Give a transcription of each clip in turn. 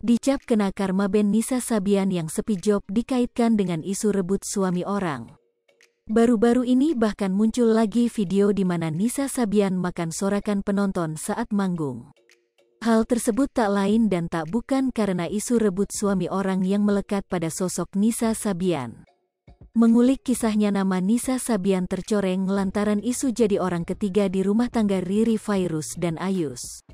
Dicap kena karma band Nisa Sabian yang sepi job dikaitkan dengan isu rebut suami orang. Baru-baru ini bahkan muncul lagi video di mana Nisa Sabian makan sorakan penonton saat manggung. Hal tersebut tak lain dan tak bukan karena isu rebut suami orang yang melekat pada sosok Nisa Sabian. Mengulik kisahnya, nama Nisa Sabian tercoreng lantaran isu jadi orang ketiga di rumah tangga Riri Fairuz dan Ayus.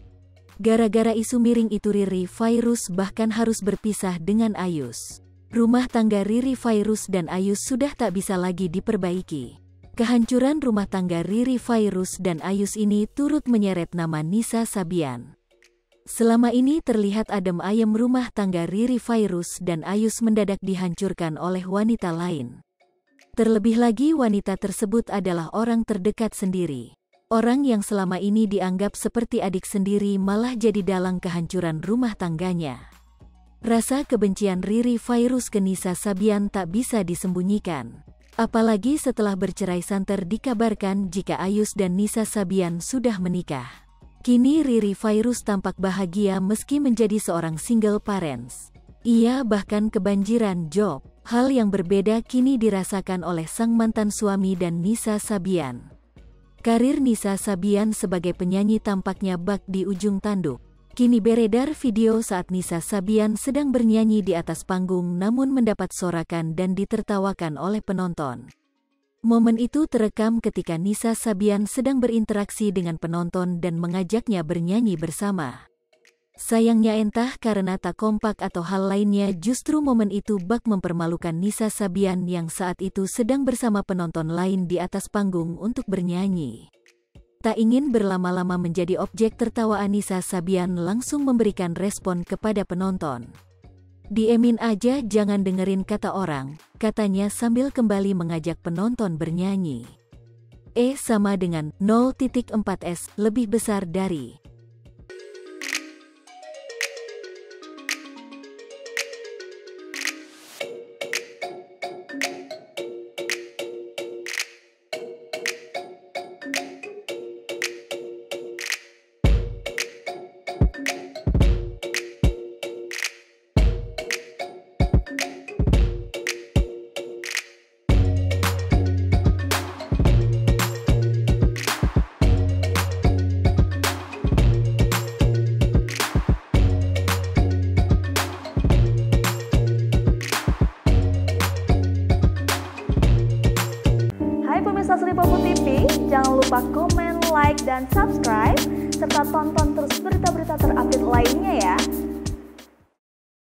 Gara-gara isu miring itu Riri Fairuz bahkan harus berpisah dengan Ayus. Rumah tangga Riri Fairuz dan Ayus sudah tak bisa lagi diperbaiki. Kehancuran rumah tangga Riri Fairuz dan Ayus ini turut menyeret nama Nisa Sabian. Selama ini terlihat adem ayem rumah tangga Riri Fairuz dan Ayus mendadak dihancurkan oleh wanita lain. Terlebih lagi wanita tersebut adalah orang terdekat sendiri. Orang yang selama ini dianggap seperti adik sendiri malah jadi dalang kehancuran rumah tangganya. Rasa kebencian Riri Fairuz ke Nisa Sabian tak bisa disembunyikan. Apalagi setelah bercerai santer dikabarkan jika Ayus dan Nisa Sabian sudah menikah. Kini Riri Fairuz tampak bahagia meski menjadi seorang single parents. Ia bahkan kebanjiran job. Hal yang berbeda kini dirasakan oleh sang mantan suami dan Nisa Sabian. Karir Nisa Sabian sebagai penyanyi tampaknya bak di ujung tanduk. Kini beredar video saat Nisa Sabian sedang bernyanyi di atas panggung namun mendapat sorakan dan ditertawakan oleh penonton. Momen itu terekam ketika Nisa Sabian sedang berinteraksi dengan penonton dan mengajaknya bernyanyi bersama. Sayangnya entah karena tak kompak atau hal lainnya justru momen itu bak mempermalukan Nisa Sabian yang saat itu sedang bersama penonton lain di atas panggung untuk bernyanyi. Tak ingin berlama-lama menjadi objek tertawaan, Nisa Sabian langsung memberikan respon kepada penonton. "Diemin aja, jangan dengerin kata orang," katanya sambil kembali mengajak penonton bernyanyi. Sama dengan 0.4S lebih besar dari. Pemirsa Sri Popo TV, jangan lupa komen, like, dan subscribe, serta tonton terus berita-berita terupdate lainnya.